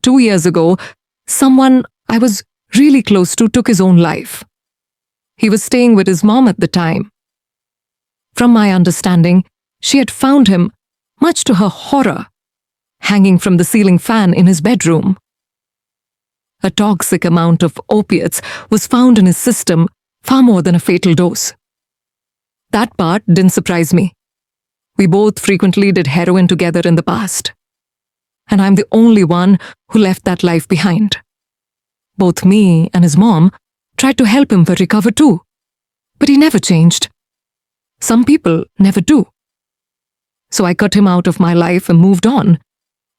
2 years ago, someone I was really close to took his own life. He was staying with his mom at the time. From my understanding, she had found him, much to her horror, hanging from the ceiling fan in his bedroom. A toxic amount of opiates was found in his system, far more than a fatal dose. That part didn't surprise me. We both frequently did heroin together in the past. And I'm the only one who left that life behind. Both me and his mom tried to help him recover too, but he never changed. Some people never do. So I cut him out of my life and moved on.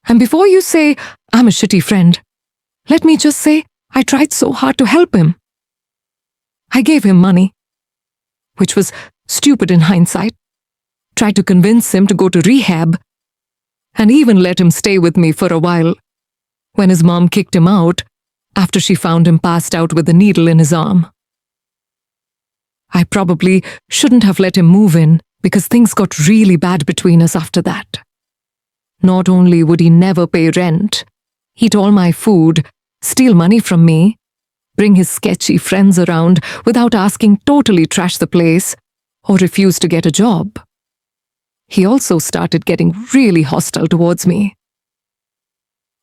And before you say I'm a shitty friend, let me just say I tried so hard to help him. I gave him money, which was stupid in hindsight, tried to convince him to go to rehab, and even let him stay with me for a while when his mom kicked him out after she found him passed out with a needle in his arm. I probably shouldn't have let him move in because things got really bad between us after that. Not only would he never pay rent, eat all my food, steal money from me, bring his sketchy friends around without asking, totally trash the place, or refuse to get a job. He also started getting really hostile towards me.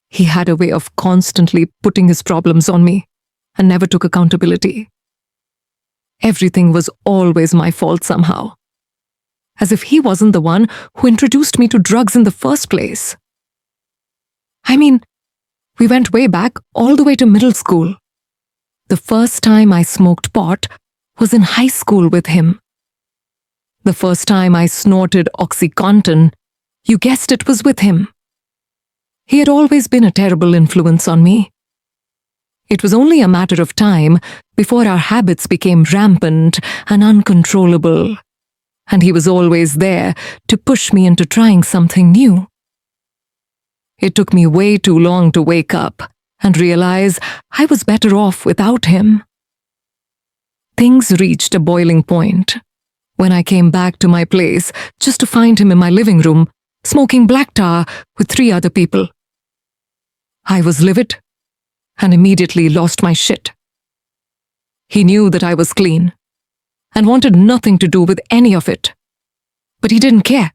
He had a way of constantly putting his problems on me and never took accountability. Everything was always my fault somehow, as if he wasn't the one who introduced me to drugs in the first place. I mean, we went way back, all the way to middle school. The first time I smoked pot was in high school with him. The first time I snorted OxyContin, you guessed it, was with him. He had always been a terrible influence on me. It was only a matter of time before our habits became rampant and uncontrollable, and he was always there to push me into trying something new. It took me way too long to wake up and realize I was better off without him. Things reached a boiling point when I came back to my place just to find him in my living room, smoking black tar with 3 other people. I was livid and immediately lost my shit. He knew that I was clean and wanted nothing to do with any of it, but he didn't care.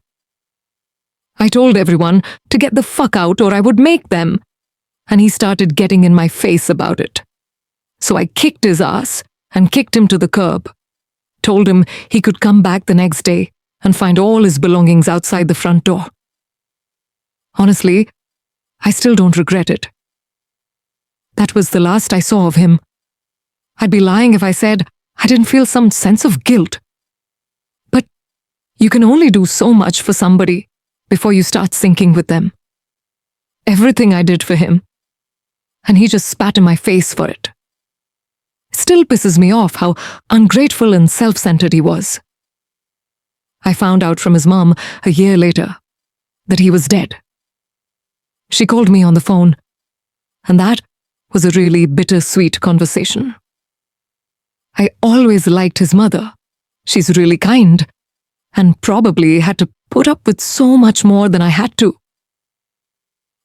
I told everyone to get the fuck out or I would make them, and he started getting in my face about it. So I kicked his ass and kicked him to the curb, told him he could come back the next day and find all his belongings outside the front door. Honestly, I still don't regret it. That was the last I saw of him. I'd be lying if I said I didn't feel some sense of guilt. But you can only do so much for somebody before you start sinking with them. Everything I did for him, and he just spat in my face for it. It still pisses me off how ungrateful and self-centered he was. I found out from his mom a year later that he was dead. She called me on the phone, and that was a really bittersweet conversation. I always liked his mother. She's really kind, and probably had to put up with so much more than I had to.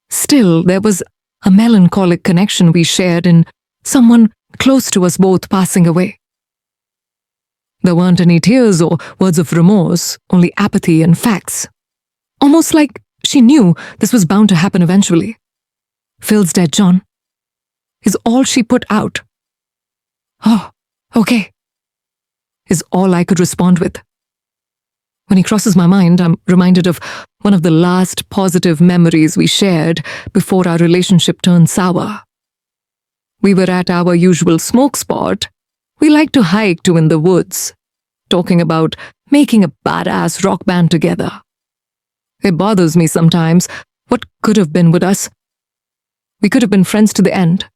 Still, there was a melancholic connection we shared in someone close to us both passing away. There weren't any tears or words of remorse, only apathy and facts. Almost like she knew this was bound to happen eventually. Phil's dead, John, is all she put out. Oh, okay, is all I could respond with. When he crosses my mind, I'm reminded of one of the last positive memories we shared before our relationship turned sour. We were at our usual smoke spot we like to hike to in the woods, talking about making a badass rock band together. It bothers me sometimes what could have been with us. We could have been friends to the end.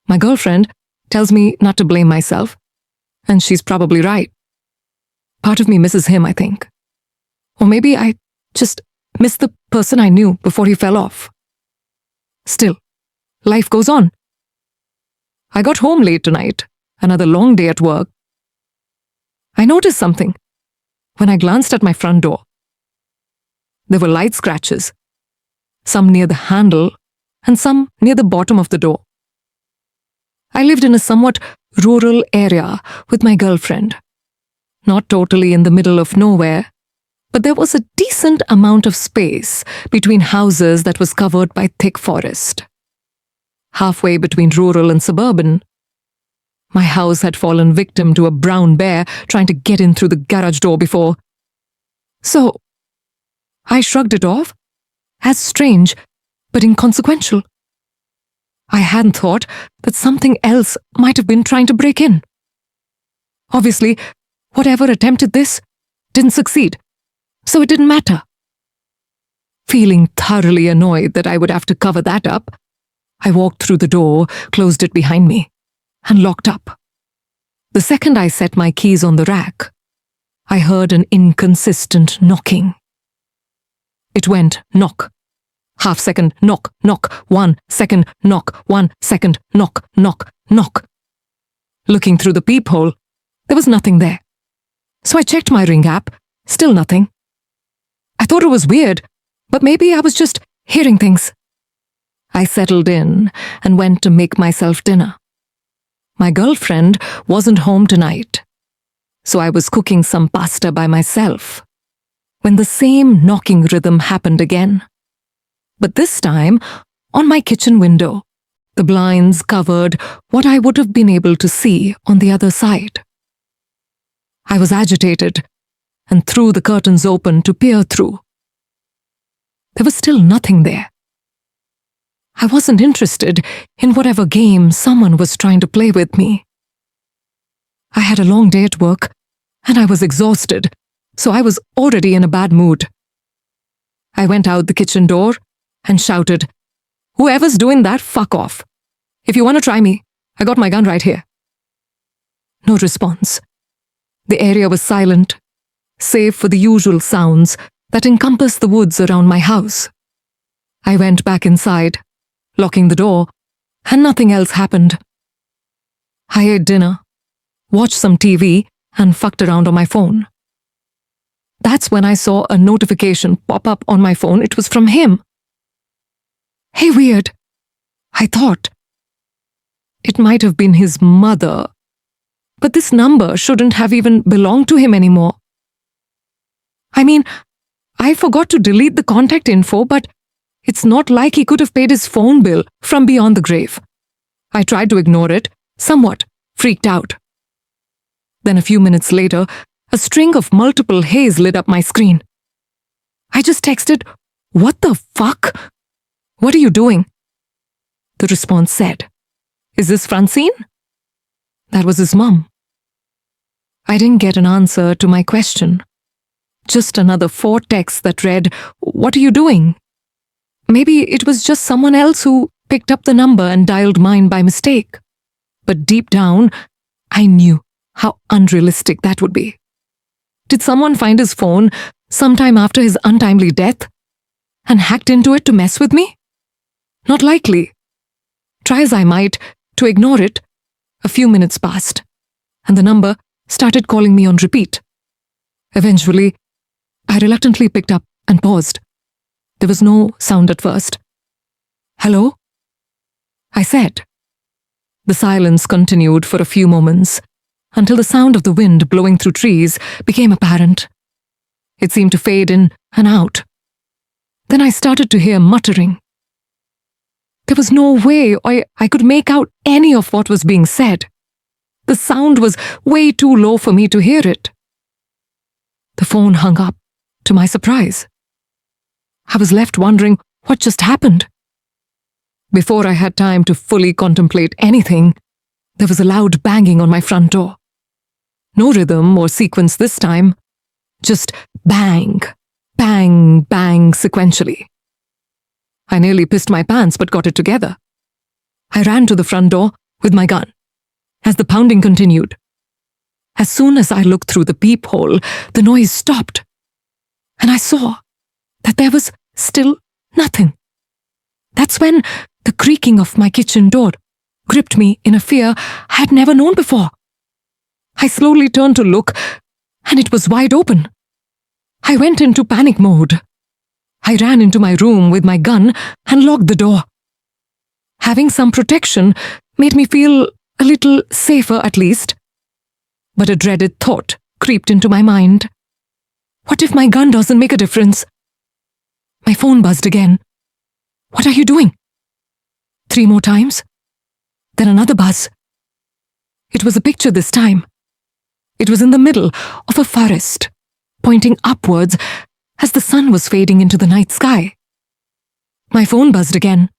My girlfriend tells me not to blame myself, and she's probably right. Part of me misses him, I think. Or maybe I just miss the person I knew before he fell off. Still, life goes on. I got home late tonight, another long day at work. I noticed something when I glanced at my front door. There were light scratches, some near the handle and some near the bottom of the door. I lived in a somewhat rural area with my girlfriend. Not totally in the middle of nowhere, but there was a decent amount of space between houses that was covered by thick forest. Halfway between rural and suburban, my house had fallen victim to a brown bear trying to get in through the garage door before. So, I shrugged it off as strange but inconsequential. I hadn't thought that something else might have been trying to break in. Obviously, whatever attempted this didn't succeed, so it didn't matter. Feeling thoroughly annoyed that I would have to cover that up, I walked through the door, closed it behind me, and locked up. The second I set my keys on the rack, I heard an inconsistent knocking. It went knock, half second, knock, knock, 1 second, knock, 1 second, knock, knock, knock. Looking through the peephole, there was nothing there. So I checked my Ring app, still nothing. I thought it was weird, but maybe I was just hearing things. I settled in and went to make myself dinner. My girlfriend wasn't home tonight, so I was cooking some pasta by myself when the same knocking rhythm happened again. But this time, on my kitchen window, the blinds covered what I would have been able to see on the other side. I was agitated and threw the curtains open to peer through. There was still nothing there. I wasn't interested in whatever game someone was trying to play with me. I had a long day at work, and I was exhausted, so I was already in a bad mood. I went out the kitchen door and shouted, "Whoever's doing that, fuck off. If you want to try me, I got my gun right here." No response. The area was silent, save for the usual sounds that encompass the woods around my house. I went back inside, locking the door, and nothing else happened. I ate dinner, watched some TV, and fucked around on my phone. That's when I saw a notification pop up on my phone. It was from him. Hey, weird, I thought. It might have been his mother, but this number shouldn't have even belonged to him anymore. I mean, I forgot to delete the contact info, but it's not like he could have paid his phone bill from beyond the grave. I tried to ignore it, somewhat freaked out. Then a few minutes later, a string of multiple hays lit up my screen. I just texted, "What the fuck? What are you doing?" The response said, "Is this Francine?" That was his mum. I didn't get an answer to my question. Just another 4 texts that read, "What are you doing?" Maybe it was just someone else who picked up the number and dialed mine by mistake. But deep down, I knew how unrealistic that would be. Did someone find his phone sometime after his untimely death and hacked into it to mess with me? Not likely. Try as I might to ignore it, a few minutes passed, and the number started calling me on repeat. Eventually, I reluctantly picked up and paused. There was no sound at first. "Hello?" I said. The silence continued for a few moments, until the sound of the wind blowing through trees became apparent. It seemed to fade in and out. Then I started to hear muttering. There was no way I could make out any of what was being said. The sound was way too low for me to hear it. The phone hung up, to my surprise. I was left wondering what just happened. Before I had time to fully contemplate anything, there was a loud banging on my front door. No rhythm or sequence this time, just bang, bang, bang sequentially. I nearly pissed my pants but got it together. I ran to the front door with my gun as the pounding continued. As soon as I looked through the peephole, the noise stopped, and I saw that there was still nothing. That's when the creaking of my kitchen door gripped me in a fear I had never known before. I slowly turned to look, and it was wide open. I went into panic mode. I ran into my room with my gun and locked the door. Having some protection made me feel a little safer at least. But a dreaded thought creeped into my mind. What if my gun doesn't make a difference? My phone buzzed again. What are you doing? 3 more times. Then another buzz. It was a picture this time. It was in the middle of a forest, pointing upwards as the sun was fading into the night sky. My phone buzzed again.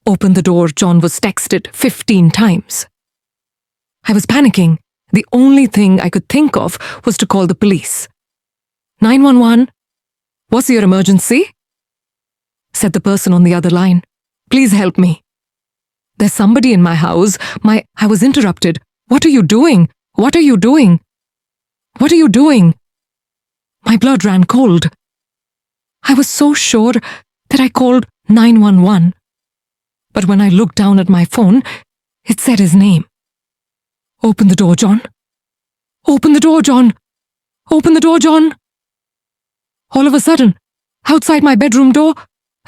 Open the door, John was texted 15 times. I was panicking. The only thing I could think of was to call the police. 911. What's your emergency? Said the person on the other line. Please help me. There's somebody in my house. I was interrupted. What are you doing? What are you doing? What are you doing? My blood ran cold. I was so sure that I called 911. But when I looked down at my phone, it said his name. Open the door, John. Open the door, John. Open the door, John. All of a sudden, outside my bedroom door,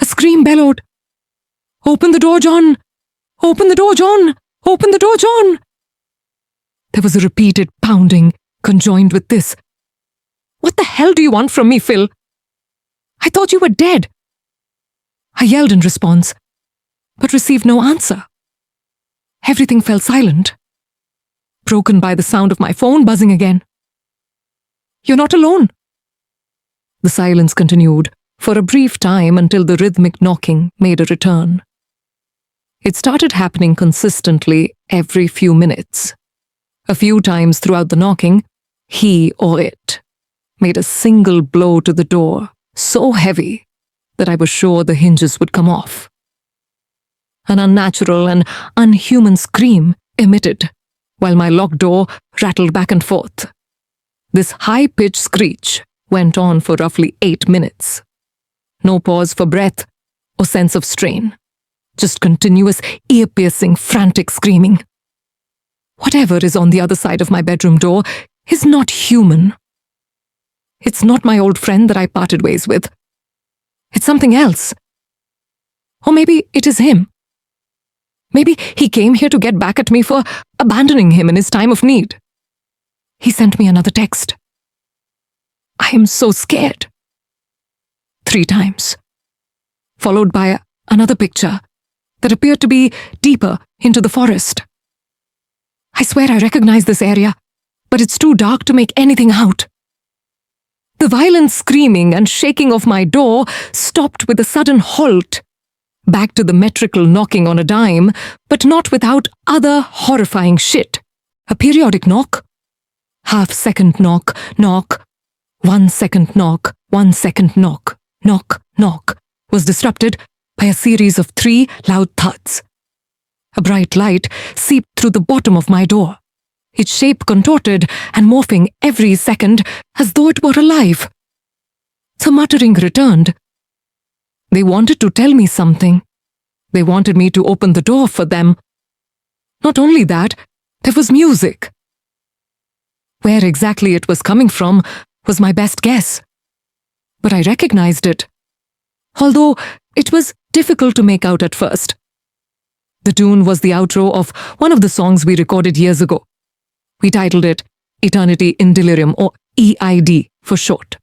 a scream bellowed. Open the door, John. Open the door, John. Open the door, John. There was a repeated pounding, conjoined with this. What the hell do you want from me, Phil? I thought you were dead. I yelled in response, but received no answer. Everything fell silent, broken by the sound of my phone buzzing again. You're not alone. The silence continued for a brief time until the rhythmic knocking made a return. It started happening consistently every few minutes. A few times throughout the knocking, he or it made a single blow to the door so heavy that I was sure the hinges would come off. An unnatural and unhuman scream emitted while my locked door rattled back and forth. This high-pitched screech went on for roughly 8 minutes. No pause for breath or sense of strain. Just continuous, ear-piercing, frantic screaming. Whatever is on the other side of my bedroom door is not human. It's not my old friend that I parted ways with. It's something else. Or maybe it is him. Maybe he came here to get back at me for abandoning him in his time of need. He sent me another text. I am so scared. 3 times. Followed by another picture that appeared to be deeper into the forest. I swear I recognize this area, but it's too dark to make anything out. The violent screaming and shaking of my door stopped with a sudden halt, back to the metrical knocking on a dime, but not without other horrifying shit. A periodic knock, half-second knock, knock, 1 second knock, 1 second knock, knock, knock, was disrupted by a series of 3 loud thuds. A bright light seeped through the bottom of my door, its shape contorted and morphing every second as though it were alive. The muttering returned. They wanted to tell me something. They wanted me to open the door for them. Not only that, there was music. Where exactly it was coming from was my best guess. But I recognized it, although it was difficult to make out at first. The tune was the outro of one of the songs we recorded years ago. We titled it Eternity in Delirium, or EID for short.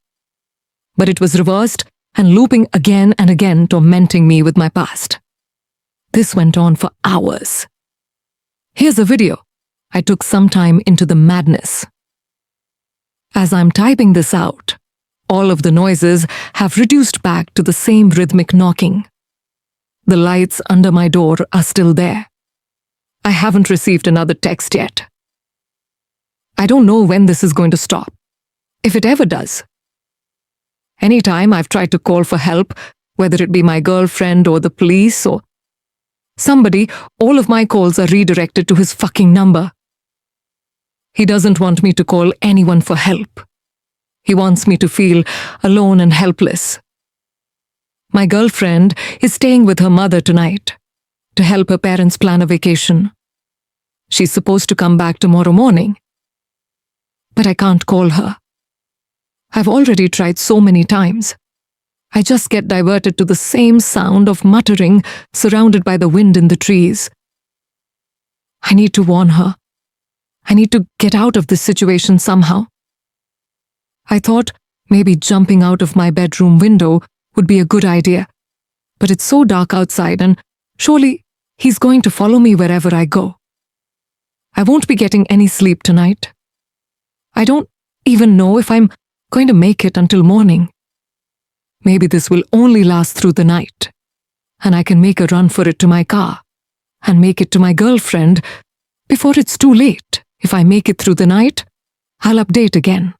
But it was reversed and looping again and again, tormenting me with my past. This went on for hours. Here's a video I took sometime into the madness. As I'm typing this out, all of the noises have reduced back to the same rhythmic knocking. The lights under my door are still there. I haven't received another text yet. I don't know when this is going to stop, if it ever does. Anytime I've tried to call for help, whether it be my girlfriend or the police or somebody, all of my calls are redirected to his fucking number. He doesn't want me to call anyone for help. He wants me to feel alone and helpless. My girlfriend is staying with her mother tonight to help her parents plan a vacation. She's supposed to come back tomorrow morning. But I can't call her. I've already tried so many times. I just get diverted to the same sound of muttering surrounded by the wind in the trees. I need to warn her. I need to get out of this situation somehow. I thought maybe jumping out of my bedroom window would be a good idea, but it's so dark outside and surely he's going to follow me wherever I go. I won't be getting any sleep tonight. I don't even know if I'm going to make it until morning. Maybe this will only last through the night, and I can make a run for it to my car and make it to my girlfriend before it's too late. If I make it through the night, I'll update again.